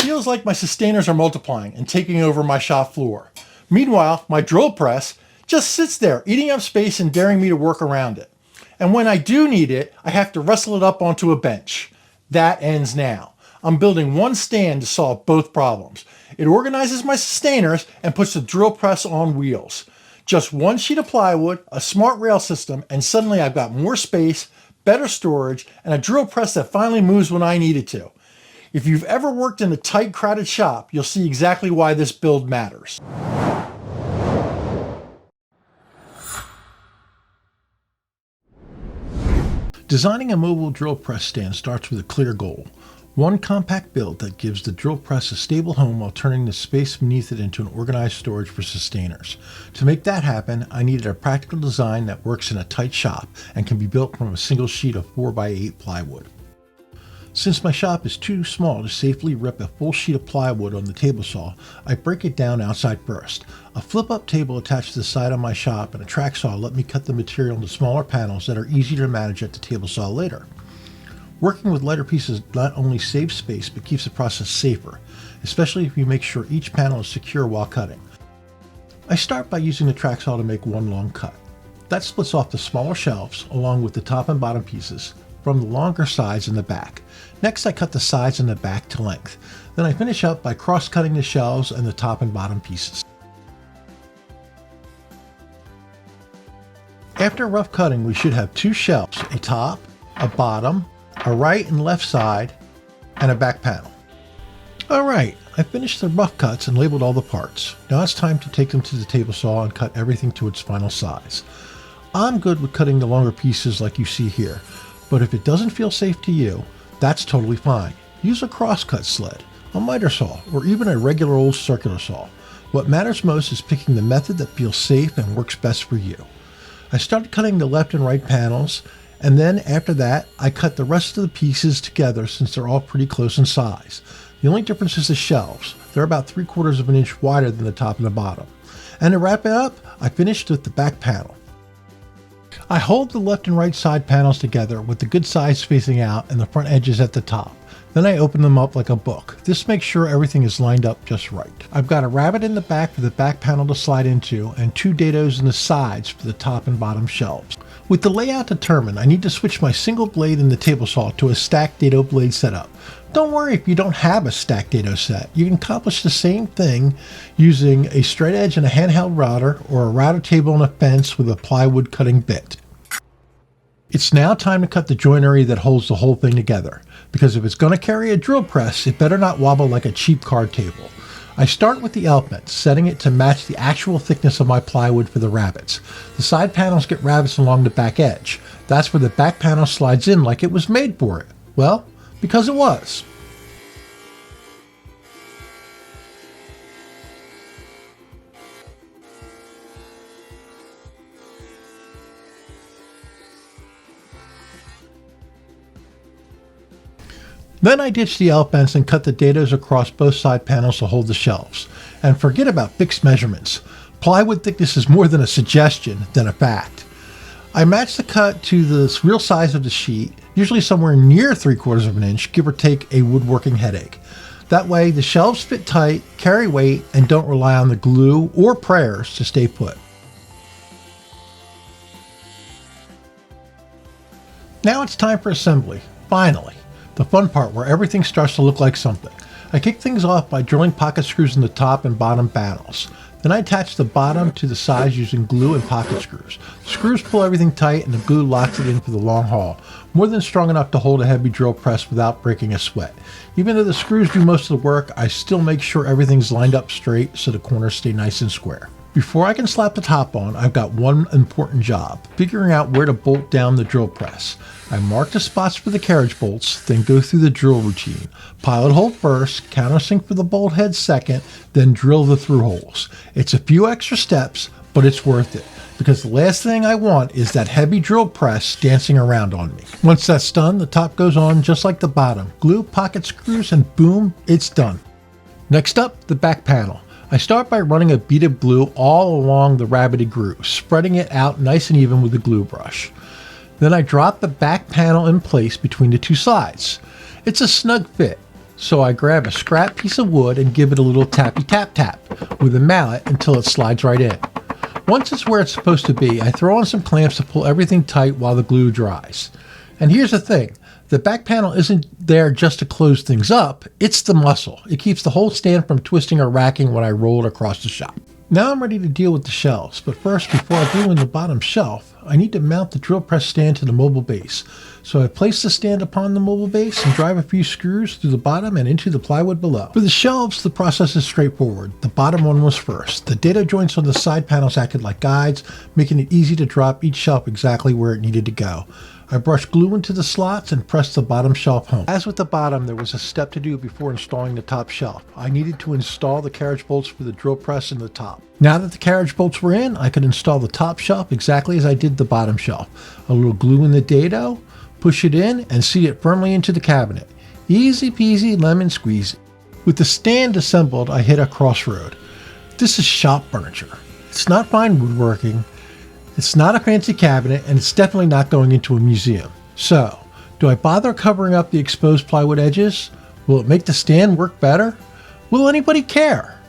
feels like my systainers are multiplying and taking over my shop floor. Meanwhile, my drill press just sits there, eating up space and daring me to work around it. And when I do need it, I have to wrestle it up onto a bench. That ends now. I'm building one stand to solve both problems. It organizes my systainers and puts the drill press on wheels. Just one sheet of plywood, a smart rail system, and suddenly I've got more space, better storage, and a drill press that finally moves when I need it to. If you've ever worked in a tight, crowded shop, you'll see exactly why this build matters. Designing a mobile drill press stand starts with a clear goal. One compact build that gives the drill press a stable home while turning the space beneath it into an organized storage for systainers. To make that happen, I needed a practical design that works in a tight shop and can be built from a single sheet of 4x8 plywood. Since my shop is too small to safely rip a full sheet of plywood on the table saw, I break it down outside first. A flip-up table attached to the side of my shop and a track saw let me cut the material into smaller panels that are easy to manage at the table saw later. Working with lighter pieces not only saves space but keeps the process safer, especially if you make sure each panel is secure while cutting. I start by using the track saw to make one long cut. That splits off the smaller shelves along with the top and bottom pieces from the longer sides in the back. Next, I cut the sides and the back to length. Then I finish up by cross-cutting the shelves and the top and bottom pieces. After rough cutting, we should have two shelves, a top, a bottom, a right and left side, and a back panel. Alright, I finished the rough cuts and labeled all the parts. Now it's time to take them to the table saw and cut everything to its final size. I'm good with cutting the longer pieces like you see here, but if it doesn't feel safe to you, that's totally fine. Use a crosscut sled, a miter saw, or even a regular old circular saw. What matters most is picking the method that feels safe and works best for you. I started cutting the left and right panels, and then after that, I cut the rest of the pieces together since they're all pretty close in size. The only difference is the shelves. They're about 3/4 of an inch wider than the top and the bottom. And to wrap it up, I finished with the back panel. I hold the left and right side panels together with the good sides facing out and the front edges at the top. Then I open them up like a book. This makes sure everything is lined up just right. I've got a rabbet in the back for the back panel to slide into and two dados in the sides for the top and bottom shelves. With the layout determined, I need to switch my single blade in the table saw to a stacked dado blade setup. Don't worry if you don't have a stacked dado set. You can accomplish the same thing using a straight edge and a handheld router or a router table and a fence with a plywood cutting bit. It's now time to cut the joinery that holds the whole thing together, because if it's going to carry a drill press, it better not wobble like a cheap card table. I start with the elements, setting it to match the actual thickness of my plywood for the rabbets. The side panels get rabbets along the back edge. That's where the back panel slides in like it was made for it. Well, because it was. Then I ditch the L-fence and cut the dados across both side panels to hold the shelves. And forget about fixed measurements. Plywood thickness is more than a suggestion than a fact. I match the cut to the real size of the sheet, usually somewhere near 3/4 of an inch, give or take a woodworking headache. That way the shelves fit tight, carry weight, and don't rely on the glue or prayers to stay put. Now it's time for assembly, finally. The fun part where everything starts to look like something. I kick things off by drilling pocket screws in the top and bottom panels. Then I attach the bottom to the sides using glue and pocket screws. The screws pull everything tight and the glue locks it in for the long haul, more than strong enough to hold a heavy drill press without breaking a sweat. Even though the screws do most of the work, I still make sure everything's lined up straight so the corners stay nice and square. Before I can slap the top on, I've got one important job, figuring out where to bolt down the drill press. I mark the spots for the carriage bolts, then go through the drill routine. Pilot hole first, countersink for the bolt head second, then drill the through holes. It's a few extra steps, but it's worth it, because the last thing I want is that heavy drill press dancing around on me. Once that's done, the top goes on just like the bottom. Glue, pocket screws, and boom, it's done. Next up, the back panel. I start by running a bead of glue all along the rabbety groove, spreading it out nice and even with the glue brush. Then I drop the back panel in place between the two sides. It's a snug fit. So I grab a scrap piece of wood and give it a little tappy tap tap with a mallet until it slides right in. Once it's where it's supposed to be, I throw on some clamps to pull everything tight while the glue dries. And here's the thing, the back panel isn't there just to close things up, it's the muscle. It keeps the whole stand from twisting or racking when I roll it across the shop. Now I'm ready to deal with the shelves, but first, before I glue in the bottom shelf, I need to mount the drill press stand to the mobile base. So I place the stand upon the mobile base and drive a few screws through the bottom and into the plywood below. For the shelves, the process is straightforward. The bottom one was first. The dado joints on the side panels acted like guides, making it easy to drop each shelf exactly where it needed to go. I brushed glue into the slots and pressed the bottom shelf home. As with the bottom, there was a step to do before installing the top shelf. I needed to install the carriage bolts for the drill press in the top. Now that the carriage bolts were in, I could install the top shelf exactly as I did the bottom shelf. A little glue in the dado, push it in, and seat it firmly into the cabinet. Easy peasy lemon squeezy. With the stand assembled, I hit a crossroad. This is shop furniture. It's not fine woodworking. It's not a fancy cabinet, and it's definitely not going into a museum. So, do I bother covering up the exposed plywood edges? Will it make the stand work better? Will anybody care?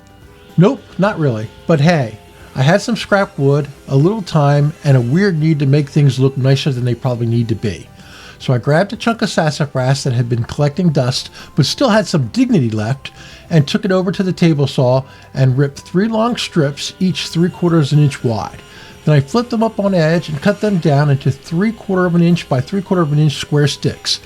Nope, not really. But hey, I had some scrap wood, a little time, and a weird need to make things look nicer than they probably need to be. So I grabbed a chunk of sassafras that had been collecting dust, but still had some dignity left, and took it over to the table saw and ripped 3 long strips, each 3/4 inch wide. Then I flipped them up on edge and cut them down into 3/4 inch by 3/4 inch square sticks,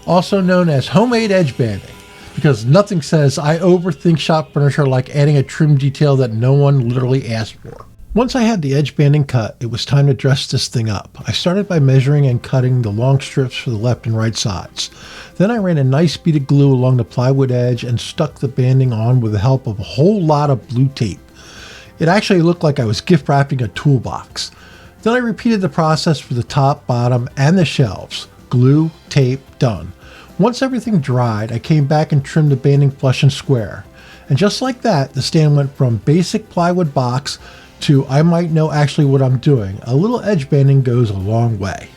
also known as homemade edge banding, because nothing says I overthink shop furniture like adding a trim detail that no one literally asked for. Once I had the edge banding cut, it was time to dress this thing up. I started by measuring and cutting the long strips for the left and right sides. Then I ran a nice bead of glue along the plywood edge and stuck the banding on with the help of a whole lot of blue tape. It actually looked like I was gift wrapping a toolbox. Then I repeated the process for the top, bottom, and the shelves. Glue, tape, done. Once everything dried, I came back and trimmed the banding flush and square. And just like that, the stand went from basic plywood box to I might know actually what I'm doing. A little edge banding goes a long way.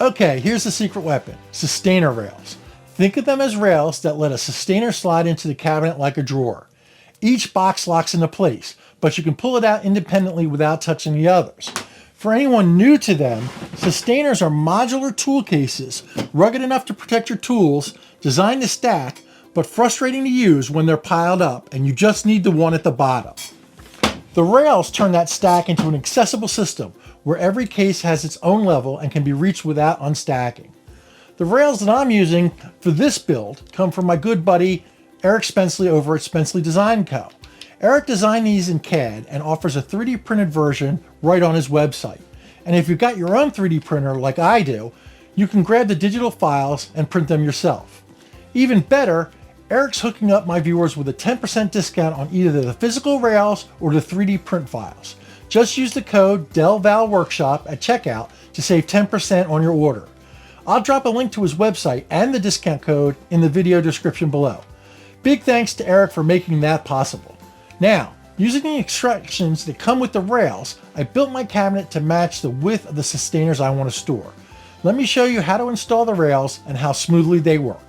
Okay, here's the secret weapon, sustainer rails. Think of them as rails that let a sustainer slide into the cabinet like a drawer. Each box locks into place, but you can pull it out independently without touching the others. For anyone new to them, sustainers are modular tool cases, rugged enough to protect your tools, designed to stack, but frustrating to use when they're piled up and you just need the one at the bottom. The rails turn that stack into an accessible system where every case has its own level and can be reached without unstacking. The rails that I'm using for this build come from my good buddy Eric Spenceley over at Spenceley Design Co. Eric designed these in CAD and offers a 3D printed version right on his website. And if you've got your own 3D printer like I do, you can grab the digital files and print them yourself. Even better, Eric's hooking up my viewers with a 10% discount on either the physical rails or the 3D print files. Just use the code DELVALWORKSHOP at checkout to save 10% on your order. I'll drop a link to his website and the discount code in the video description below. Big thanks to Eric for making that possible. Now, using the instructions that come with the rails, I built my cabinet to match the width of the sustainers I want to store. Let me show you how to install the rails and how smoothly they work.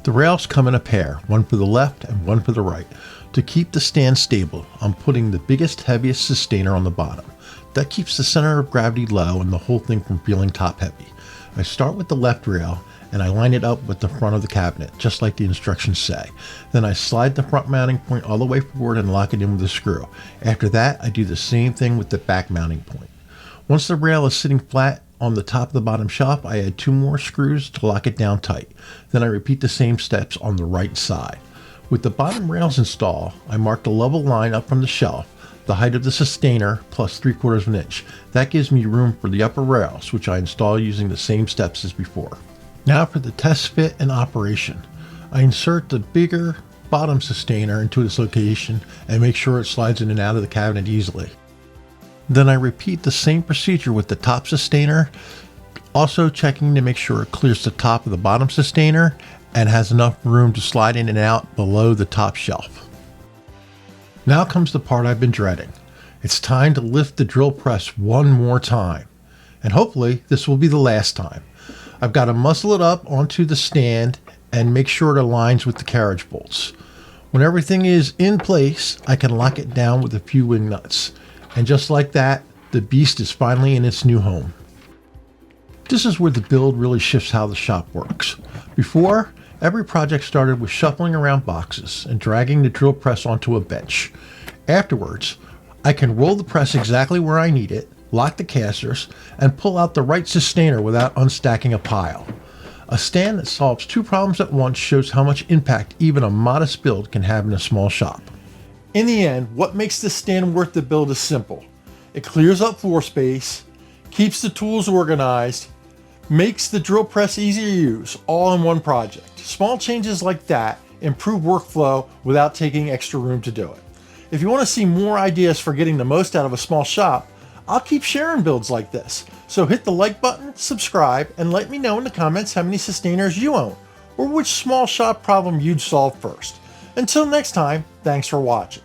The rails come in a pair, one for the left and one for the right. To keep the stand stable, I'm putting the biggest, heaviest sustainer on the bottom. That keeps the center of gravity low and the whole thing from feeling top heavy. I start with the left rail and I line it up with the front of the cabinet, just like the instructions say. Then I slide the front mounting point all the way forward and lock it in with a screw. After that, I do the same thing with the back mounting point. Once the rail is sitting flat on the top of the bottom shelf, I add 2 more screws to lock it down tight. Then I repeat the same steps on the right side. With the bottom rails installed, I mark the level line up from the shelf, the height of the sustainer plus 3/4 inch. That gives me room for the upper rails, which I install using the same steps as before. Now for the test fit and operation. I insert the bigger bottom sustainer into its location and make sure it slides in and out of the cabinet easily. Then I repeat the same procedure with the top sustainer, also checking to make sure it clears the top of the bottom sustainer and has enough room to slide in and out below the top shelf. Now comes the part I've been dreading. It's time to lift the drill press one more time. And hopefully this will be the last time. I've got to muscle it up onto the stand and make sure it aligns with the carriage bolts. When everything is in place, I can lock it down with a few wing nuts. And just like that, the beast is finally in its new home. This is where the build really shifts how the shop works. Before, every project started with shuffling around boxes and dragging the drill press onto a bench. Afterwards, I can roll the press exactly where I need it, lock the casters, and pull out the right sustainer without unstacking a pile. A stand that solves two problems at once shows how much impact even a modest build can have in a small shop. In the end, what makes this stand worth the build is simple. It clears up floor space, keeps the tools organized, makes the drill press easy to use, all in one project. Small changes like that improve workflow without taking extra room to do it. If you want to see more ideas for getting the most out of a small shop, I'll keep sharing builds like this. So hit the like button, subscribe, and let me know in the comments how many systainers you own, or which small shop problem you'd solve first. Until next time, thanks for watching.